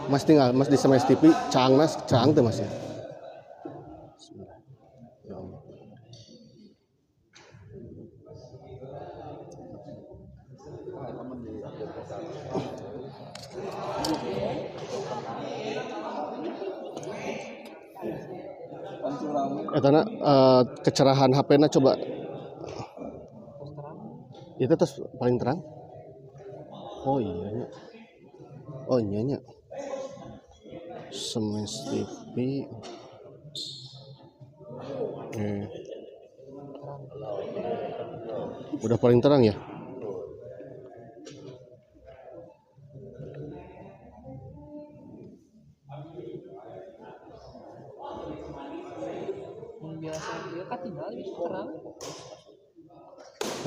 Mas tinggal Mas di Smash TV cangnas cang tuh Mas ya. Ya Allah. Etana kecerahan HP-na coba. Itu terus paling terang. Oh iya. Oh iya nya. Smash TV. Udah paling terang ya? Biasa dia kan tinggal terang.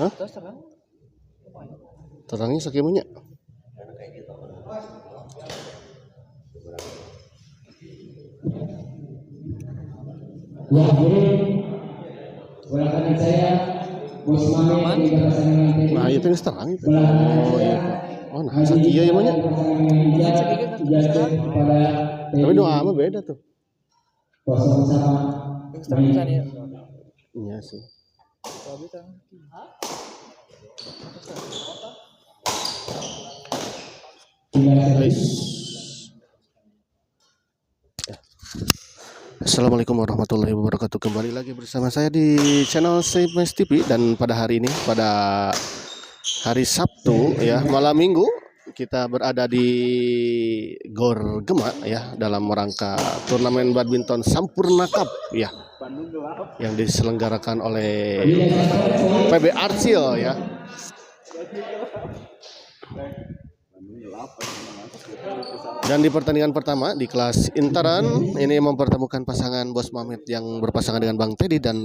Hah? Terus terang. Terangnya sakimanya? Ya, jadi belakang saya Bos Mame di pasangan nanti. Nah itu yang terang itu. Oh iya Pak. Oh nah sakia ya banyak. Tapi doa mah beda tuh. Sama Bisa nih. Iya sih. Assalamualaikum warahmatullahi wabarakatuh. Kembali lagi bersama saya di channel Smash TV. Dan pada hari ini, pada hari Sabtu ya, malam minggu, kita berada di Gor Gema ya, dalam rangka turnamen badminton Sampurna Cup ya, yang diselenggarakan oleh PB Arsil ya. Dan di pertandingan pertama di kelas Intaran ini mempertemukan pasangan Bos Mamit yang berpasangan dengan Bang Teddy dan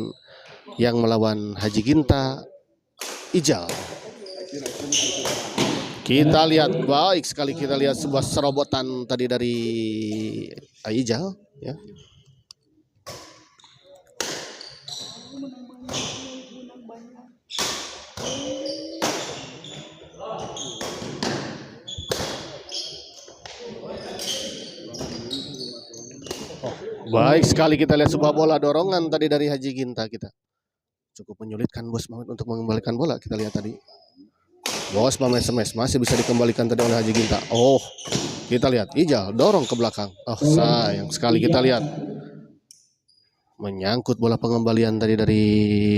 yang melawan Haji Ginta Ijal. Kita lihat baik sekali, kita lihat sebuah serobotan tadi dari Ijal ya. Baik sekali, kita lihat sebuah bola dorongan tadi dari Haji Ginta. Kita cukup menyulitkan Bos Mamit untuk mengembalikan bola. Kita lihat tadi Bos Mamit smash masih bisa dikembalikan tadi oleh Haji Ginta. Oh, kita lihat Ijal dorong ke belakang. Oh, sayang sekali, kita lihat menyangkut bola pengembalian tadi dari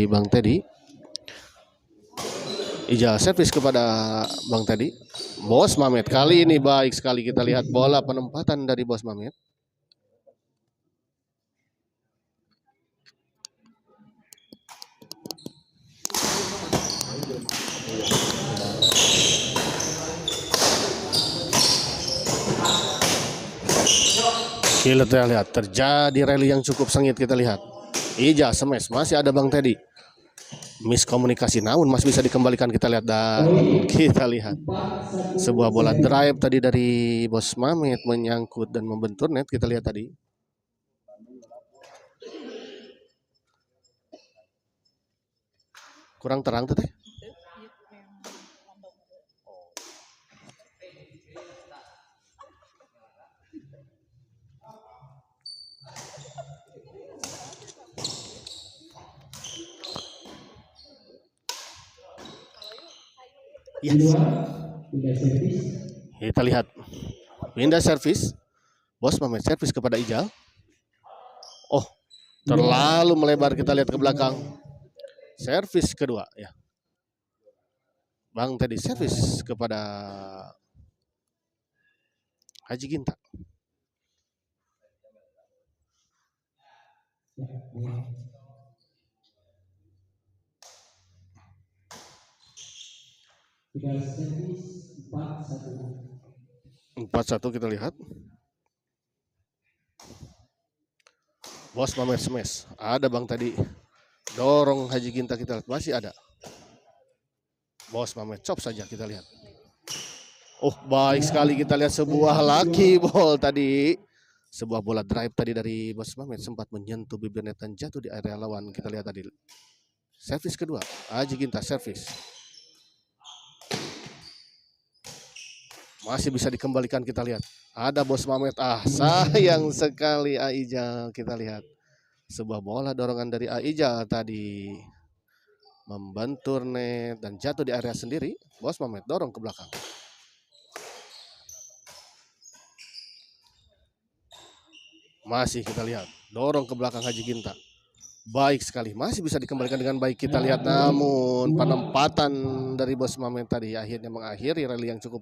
Bang Teddy. Ijal servis kepada Bang Teddy. Bos Mamit kali ini baik sekali, kita lihat bola penempatan dari Bos Mamit. Kita lihat terjadi rally yang cukup sengit. Kita lihat Ija smash, masih ada Bang Teddy, miskomunikasi namun masih bisa dikembalikan. Kita lihat dan kita lihat sebuah bola drive tadi dari Bos Mamit menyangkut dan membentur net. Kita lihat tadi kurang terang tuh teh. Yes. Kita lihat pindah servis, Bos Mamit servis kepada Ijal. Oh, terlalu melebar. Kita lihat ke belakang, servis kedua ya, Bang Teddy servis kepada Haji Ginta. Empat satu kita lihat. Bos Mamit smash, ada Bang Teddy dorong Haji Ginta. Kita lihat masih ada. Bos Mamit chop saja, kita lihat. Oh, baik sekali, kita lihat sebuah lucky ball tadi. Sebuah bola drive tadi dari Bos Mamit sempat menyentuh bibir net dan jatuh di area lawan. Kita lihat tadi servis kedua, Haji Ginta servis. Masih bisa dikembalikan, kita lihat. Ada Bos Mamet. Sayang sekali Aijal, kita lihat. Sebuah bola dorongan dari Aijal tadi membentur net dan jatuh di area sendiri. Bos Mamet dorong ke belakang. Masih kita lihat, dorong ke belakang Haji Ginta. Baik sekali, masih bisa dikembalikan dengan baik, kita lihat. Namun penempatan dari Bos Mamet tadi akhirnya mengakhiri rally yang cukup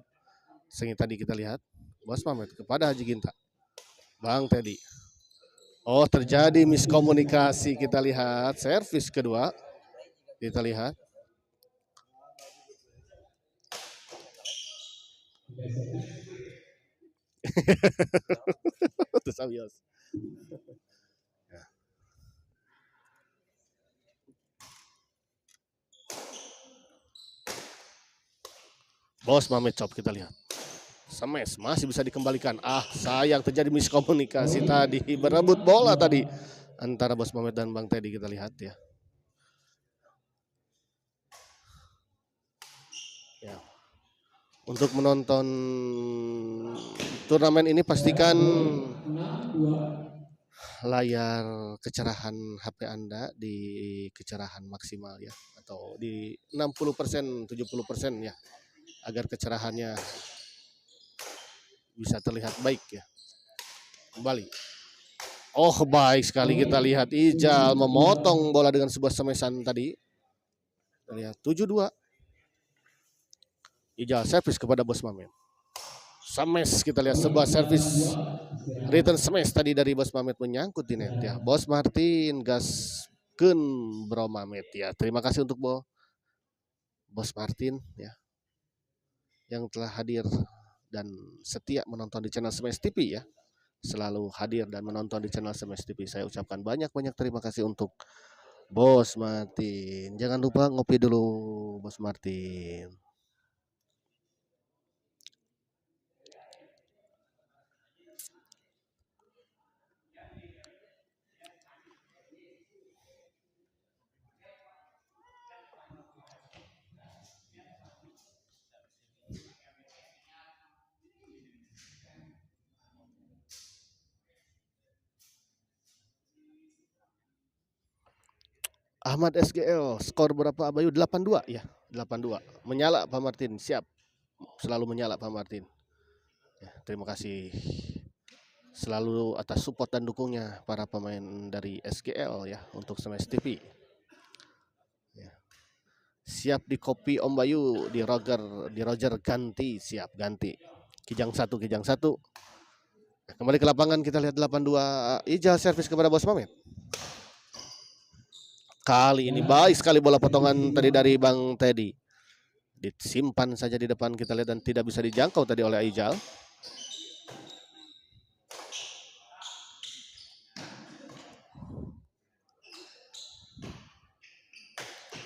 sengit tadi, kita lihat. Bos Mamet kepada Haji Ginta. Bang Teddy. Oh, terjadi miskomunikasi, kita lihat. Servis kedua, kita lihat. Sabios. Bos Mamet chop, kita lihat. Smash masih bisa dikembalikan. Sayang terjadi miskomunikasi tadi. Berebut bola tadi antara Bos Mamet dan Bang Teddy, kita lihat ya. Ya. Untuk menonton turnamen ini pastikan layar kecerahan HP Anda di kecerahan maksimal ya, atau di 60%, 70% ya, agar kecerahannya bisa terlihat baik ya. Kembali. Oh, baik sekali, kita lihat. Ijal memotong bola dengan sebuah semesan tadi. Kita lihat 7-2. Ijal servis kepada Bos Mamet. Smash, kita lihat sebuah servis return smash tadi dari Bos Mamet menyangkut di net ya. Bos Martin gaskeun Bro Mamet ya. Terima kasih untuk Bos Martin ya, yang telah hadir dan setia menonton di channel Smash TV ya. Selalu hadir dan menonton di channel Smash TV. Saya ucapkan banyak-banyak terima kasih untuk Bos Martin. Jangan lupa ngopi dulu, Bos Martin. Ahmad SGL, skor berapa Abayu? 8-2 ya, 8-2. Menyala Pak Martin, siap. Selalu menyala Pak Martin. Ya, terima kasih selalu atas support dan dukungnya para pemain dari SGL ya untuk Smash TV. Ya. Siap di kopi Om Bayu, di Roger ganti, siap ganti. Kijang 1. Nah, kembali ke lapangan, kita lihat 8-2. Ijal servis kepada Bos Mamet. Kali ini baik sekali bola potongan tadi dari Bang Teddy. Disimpan saja di depan, kita lihat, dan tidak bisa dijangkau tadi oleh Ijal.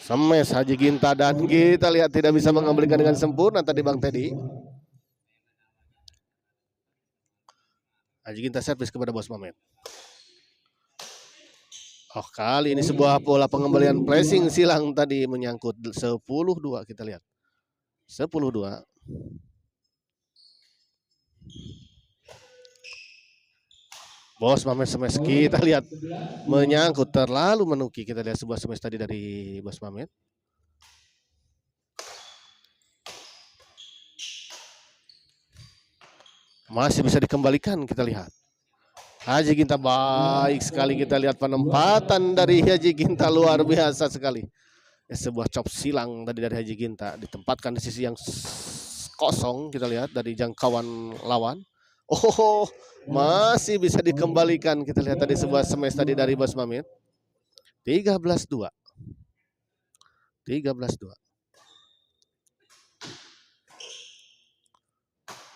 Smash Haji Ginta, dan kita lihat tidak bisa mengembalikan dengan sempurna tadi Bang Teddy. Haji Ginta servis kepada Bos Mamet. Oh, kali ini sebuah bola pengembalian pressing silang tadi menyangkut. 10-2, kita lihat. 10-2. Bos Mamet smash, kita lihat menyangkut, terlalu menuki. Kita lihat sebuah smash tadi dari Bos Mamet. Masih bisa dikembalikan, kita lihat. Haji Ginta baik sekali, kita lihat penempatan dari Haji Ginta luar biasa sekali. Ya, sebuah chop silang tadi dari Haji Ginta ditempatkan di sisi yang kosong, kita lihat dari jangkauan lawan. Oh, masih bisa dikembalikan, kita lihat tadi sebuah smash tadi dari Bos Mamet. 13-2. 13-2.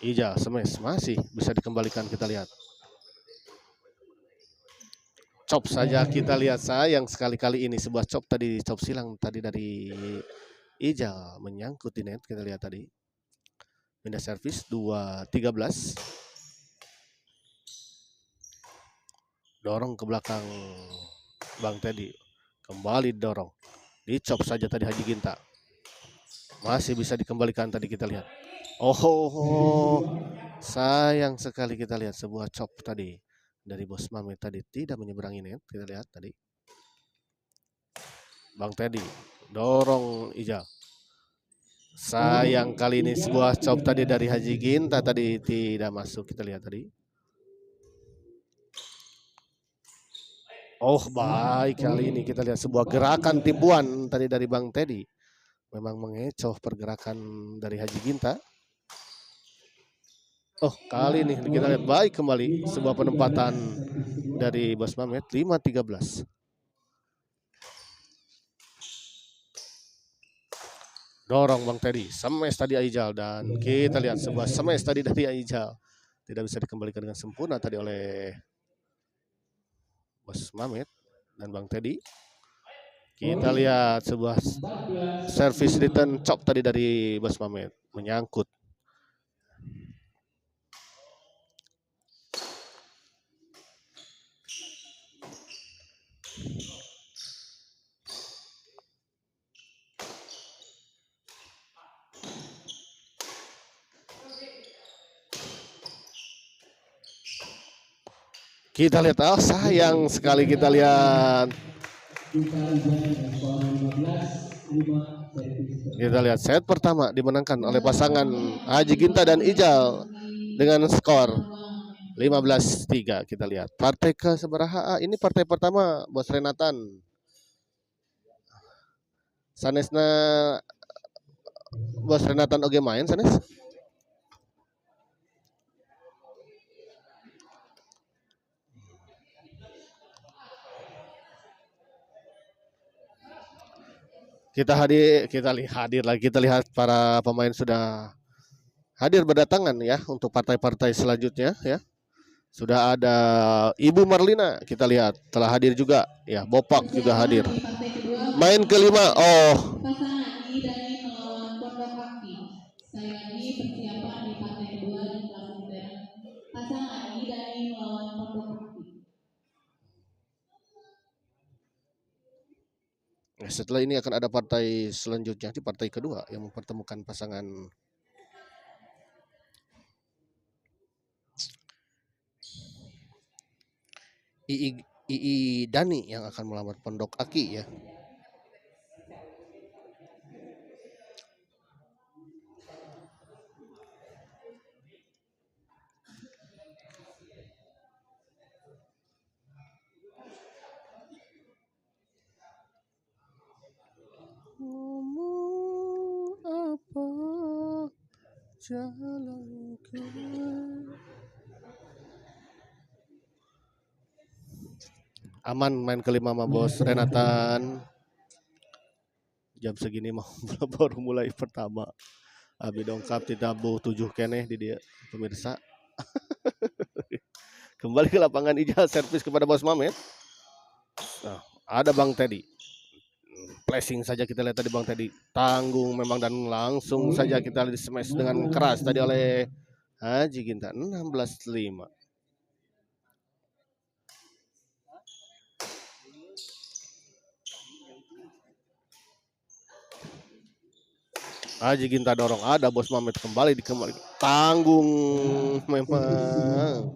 Ijal smash masih bisa dikembalikan, kita lihat. Chop saja, kita lihat. Sayang sekali kali ini sebuah chop tadi, chop silang tadi dari Ijal menyangkut di net, kita lihat tadi. Pindah servis 2-13. Dorong ke belakang Bang Teddy. Kembali dorong. Dicop saja tadi Haji Ginta. Masih bisa dikembalikan tadi, kita lihat. Oh, sayang sekali kita lihat sebuah chop tadi dari Bos Mame tadi tidak menyeberangi net. Kita lihat tadi Bang Teddy dorong Ijal. Sayang kali ini sebuah chop tadi dari Haji Ginta tadi tidak masuk. Kita lihat tadi. Oh, baik kali ini kita lihat sebuah gerakan tipuan tadi dari Bang Teddy. Memang mengecoh pergerakan dari Haji Ginta. Oh, kali ini kita lihat baik kembali sebuah penempatan dari Bos Mamet 5-13. Dorong Bang Teddy, smash tadi Aijal dan kita lihat sebuah smash tadi dari Aijal. Tidak bisa dikembalikan dengan sempurna tadi oleh Bos Mamet dan Bang Teddy. Kita lihat sebuah service return chop tadi dari Bos Mamet menyangkut. Kita lihat, oh sayang sekali kita lihat. Kita lihat set pertama dimenangkan oleh pasangan Haji Ginta dan Ijal dengan skor 15-3. Kita lihat partai ke seberaha. Ini partai pertama Bos Renatan. Sanesna Bos Renatan oge main sanes. Kita hadir lagi, kita lihat para pemain sudah hadir berdatangan ya untuk partai-partai selanjutnya ya. Sudah ada Ibu Marlina, kita lihat telah hadir juga ya. Bopak juga hadir. Main kelima, oh. Setelah ini akan ada partai selanjutnya di partai kedua yang mempertemukan pasangan Ii Dani yang akan melawan Pondok Aki ya. Ngomong apa jalan ke aman main kelima sama Bos Renatan. Jam segini mau baru mulai pertama. Abi dongkap tidak bu 7 keneh di dia pemirsa. Kembali ke lapangan Ijal, servis kepada Bos Mamet. Nah, ada Bang Teddy. Flashing saja kita lihat tadi Bang Teddy. Tanggung memang dan langsung saja kita lihat smash dengan keras tadi oleh Haji Ginta 16-5. Haji Ginta dorong, ada Bos Mamet kembali tanggung memang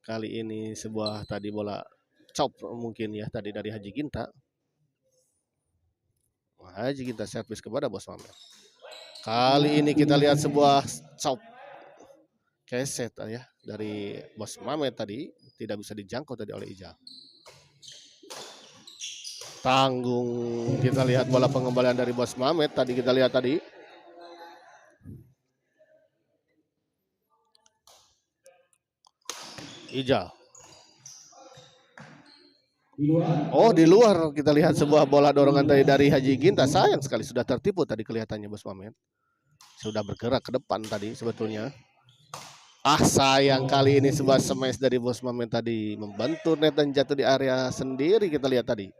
kali ini sebuah tadi bola chop mungkin ya tadi dari Haji Ginta. Haji Ginta servis kepada Bos Mamet. Kali ini kita lihat sebuah chop keset ya dari Bos Mamet tadi tidak bisa dijangkau tadi oleh Ijal. Tanggung, kita lihat bola pengembalian dari Bos Mamet tadi kita lihat tadi. Ijal. Oh di luar kita lihat sebuah bola dorongan dari Haji Ginta. Sayang sekali sudah tertipu tadi kelihatannya Bos Mamet. Sudah bergerak ke depan tadi sebetulnya. Ah sayang kali ini sebuah smash dari Bos Mamet tadi membentur net dan jatuh di area sendiri kita lihat tadi.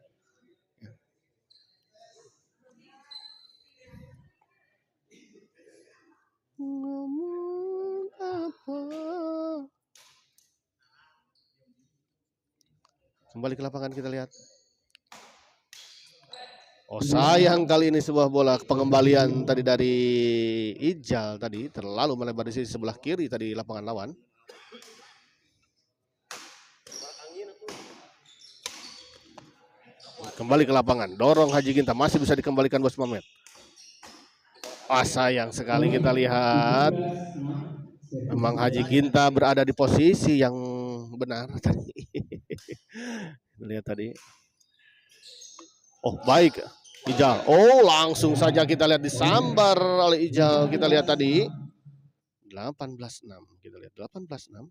Ngomong apa? Kembali ke lapangan kita lihat. Oh sayang kali ini sebuah bola pengembalian tadi dari Ijal tadi terlalu melebar di sisi sebelah kiri tadi lapangan lawan. Kembali ke lapangan, dorong Haji Ginta, masih bisa dikembalikan Bos Mamet. Ah sayang sekali kita lihat. Memang Haji Ginta berada di posisi yang benar tadi. Lihat tadi. Oh baik Ijal. Oh langsung saja kita lihat disambar oleh Ijal. Kita lihat tadi 18-6. Kita lihat 18-6.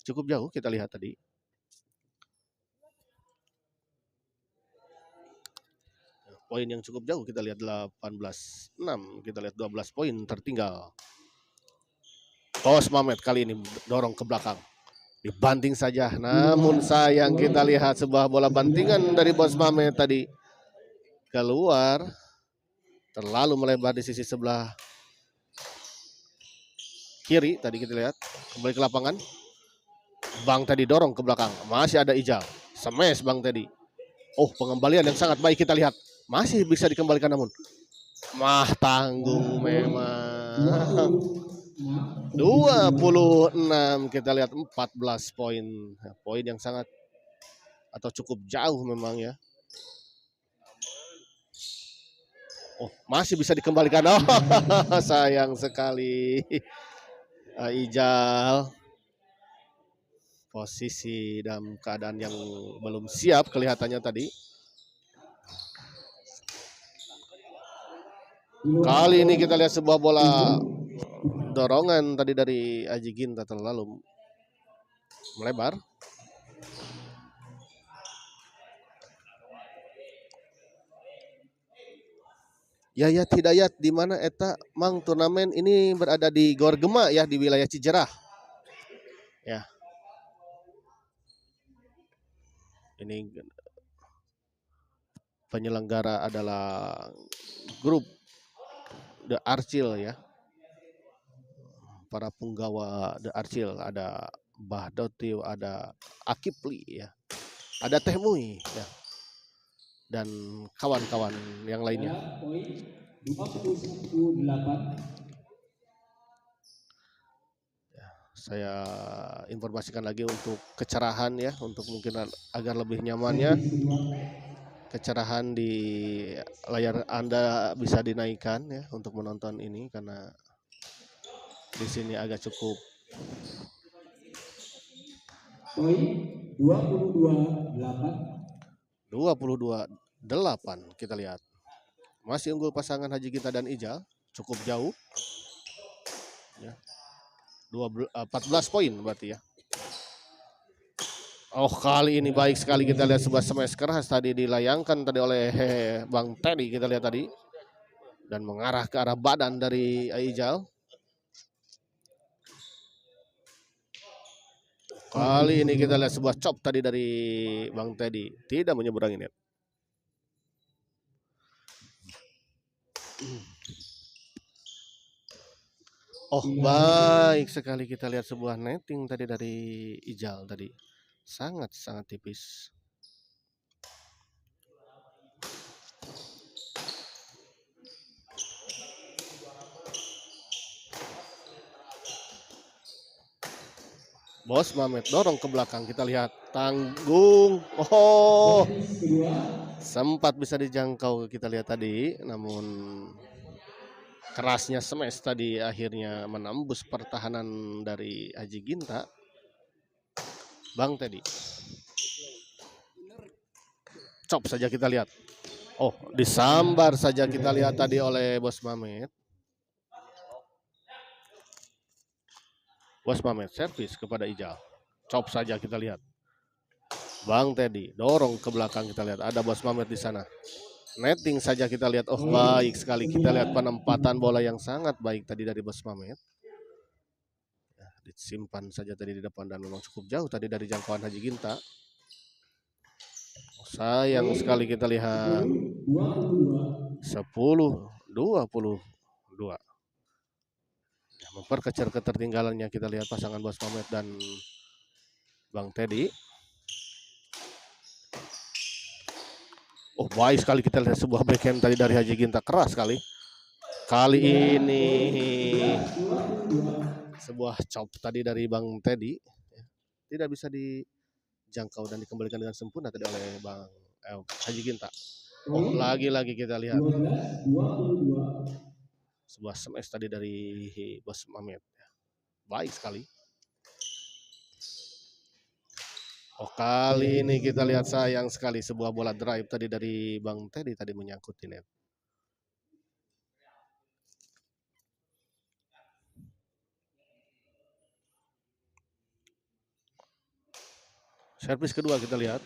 Cukup jauh kita lihat tadi. Poin yang cukup jauh kita lihat 18-6. Kita lihat 12 poin tertinggal. Bos Mamet kali ini dorong ke belakang. Dibanting saja. Namun sayang kita lihat sebuah bola bantingan dari Bos Mamet tadi. Keluar. Terlalu melebar di sisi sebelah kiri. Tadi kita lihat. Kembali ke lapangan. Bang tadi dorong ke belakang. Masih ada Ijal. Smash Bang tadi. Oh pengembalian yang sangat baik kita lihat. Masih bisa dikembalikan namun. Mah tanggung memang. 26 kita lihat 14 poin. Poin yang sangat atau cukup jauh memang ya. Oh, masih bisa dikembalikan. Oh, sayang sekali. Ijal posisi dalam keadaan yang belum siap kelihatannya tadi. Kali ini kita lihat sebuah bola dorongan tadi dari Haji Ginta terlalu melebar. Yayat Hidayat di mana eta mang turnamen ini berada di Gor Gema ya di wilayah Cijerah. Ya. Ini penyelenggara adalah grup The Arcil ya. Para punggawa The Arcil ada Bah Dotiu, ada Akipli ya. Ada Teh Mui ya. Dan kawan-kawan yang lainnya. Ya, saya informasikan lagi untuk kecerahan ya, untuk mungkin agar lebih nyamannya. Kecerahan di layar Anda bisa dinaikkan ya untuk menonton ini karena di sini agak cukup. Poin 22-8. 22-8 kita lihat. Masih unggul pasangan Haji Ginta dan Ijal, cukup jauh. Ya. 14 poin berarti ya. Oh kali ini baik sekali kita lihat sebuah smash keras tadi dilayangkan tadi oleh Bang Teddy kita lihat tadi. Dan mengarah ke arah badan dari Ijal. Kali ini kita lihat sebuah chop tadi dari Bang Teddy. Tidak menyeberangi net. Oh baik sekali kita lihat sebuah netting tadi dari Ijal tadi. Sangat-sangat tipis. Bos Mamet dorong ke belakang, kita lihat tanggung. Oh, sempat bisa dijangkau kita lihat tadi, namun kerasnya smash tadi akhirnya menembus pertahanan dari Haji Ginta. Bang tadi. Cop saja kita lihat. Oh, disambar saja kita lihat tadi oleh Bos Mamet. Bos Mamet servis kepada Ijal. Cop saja kita lihat. Bang Teddy dorong ke belakang kita lihat. Ada Bos Mamet di sana. Netting saja kita lihat. Oh baik sekali kita lihat penempatan bola yang sangat baik tadi dari Bos Mamet. Ya, disimpan saja tadi di depan dan memang cukup jauh tadi dari jangkauan Haji Ginta. Oh, sayang sekali kita lihat. 10-22. Memperkecil ketertinggalannya kita lihat pasangan Bos Mamet dan Bang Teddy. Oh, baik sekali kita lihat sebuah backhand tadi dari Haji Ginta, keras sekali. Kali ini sebuah chop tadi dari Bang Teddy, tidak bisa dijangkau dan dikembalikan dengan sempurna tadi oleh Bang Haji Ginta. Oh, lagi-lagi kita lihat 12-22. sebuah smash tadi dari Bos Mamet. Baik sekali. Oh, kali ini kita lihat sayang sekali sebuah bola drive tadi dari Bang Teddy tadi menyangkut di net. Servis kedua kita lihat.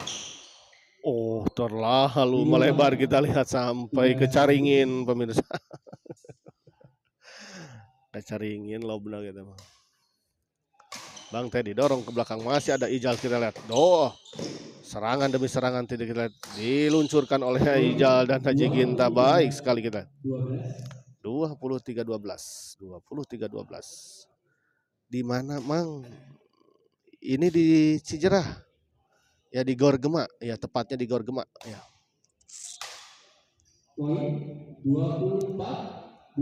Oh, terlalu melebar kita lihat sampai ke caringin pemirsa. Ada caringin low benar gitu. Bang Teddy dorong ke belakang, masih ada Ijal kita lihat. Serangan demi serangan tidak kita lihat diluncurkan oleh Ijal dan Haji Ginta, baik sekali kita. 23-12. Di mana Mang? Ini di Cijerah. Ya di Gor Gema, ya tepatnya di Gor Gema, ya. Poin 24-12.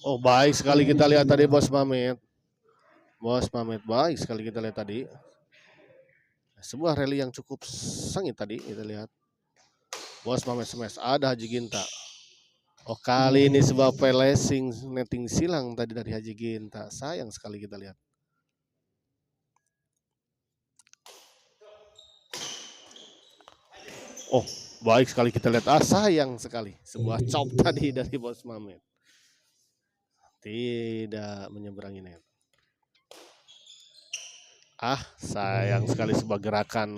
Oh, baik sekali kita lihat tadi Bos Mamet. Bos Mamet baik sekali kita lihat tadi. Sebuah rally yang cukup sengit tadi kita lihat. Bos Mamet smash, ada Haji Ginta. Oh, kali ini sebuah pelesing netting silang tadi dari Haji Ginta. Sayang sekali kita lihat. Oh, baik sekali kita lihat. Sayang sekali. Sebuah chop tadi dari Bos Mamet. Tidak menyeberangi net. Sayang sekali sebuah gerakan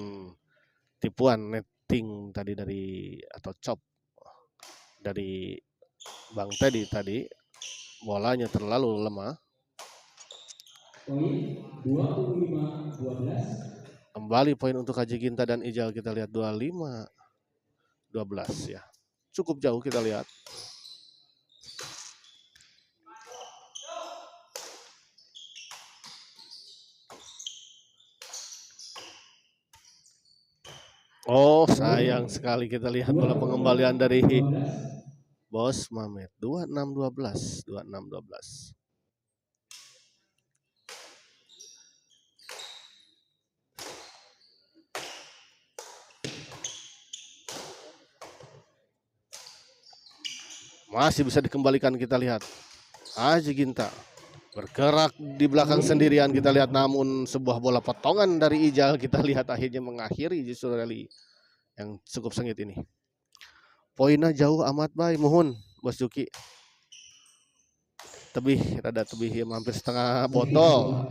tipuan netting tadi dari atau chop dari Bang Teddy tadi. Bolanya terlalu lemah. Poin 25-12. Kembali poin untuk Haji Ginta dan Ijal, kita lihat 25-12 ya. Cukup jauh kita lihat. Oh, sayang sekali kita lihat bola pengembalian dari Bos Mamet. 26-12, 26-12. Masih bisa dikembalikan kita lihat. Haji Ginta bergerak di belakang sendirian kita lihat, namun sebuah bola potongan dari Ijal kita lihat akhirnya mengakhiri justru rally yang cukup sengit ini. Poinnya jauh amat baik, mohon Bos Juki. Rada tebih ya, hampir setengah botol.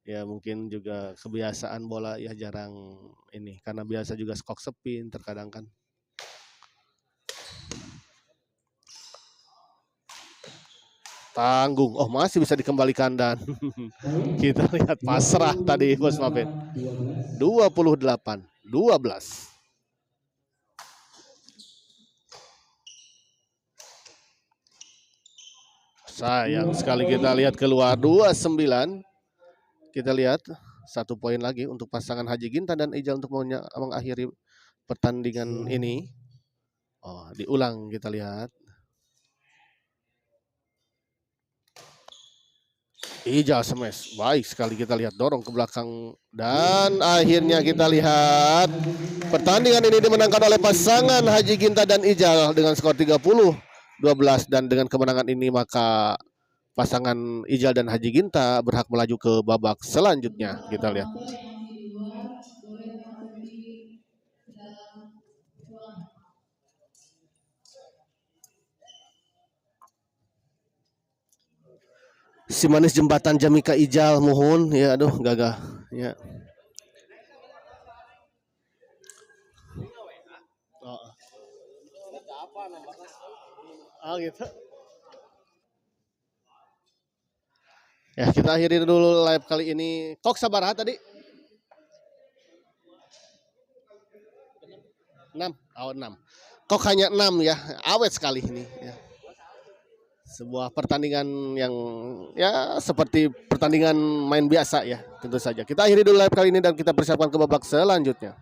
Ya mungkin juga kebiasaan bola ya, jarang ini karena biasa juga skok spin terkadang kan. Tanggung. Oh, masih bisa dikembalikan dan kita lihat pasrah tadi Bos Mabet. 28-12. Sayang sekali kita lihat keluar 29. Kita lihat 1 poin lagi untuk pasangan Haji Ginta dan Ijal untuk mengakhiri pertandingan ini. Oh, diulang kita lihat. Ijal smash, baik sekali kita lihat, dorong ke belakang dan akhirnya kita lihat pertandingan ini dimenangkan oleh pasangan Haji Ginta dan Ijal dengan skor 30-12, dan dengan kemenangan ini maka pasangan Ijal dan Haji Ginta berhak melaju ke babak selanjutnya. Kita lihat. Si manis jembatan Jamika Ijal, mohon ya, aduh gagah ya. Gitu. Ya, kita akhiri dulu live kali ini. Kok sabar tadi? 6. Oh, 6. Kok hanya 6 ya? Awet sekali ini ya. Sebuah pertandingan yang ya seperti pertandingan main biasa ya, tentu saja. Kita akhiri dulu live kali ini dan kita persiapkan ke babak selanjutnya.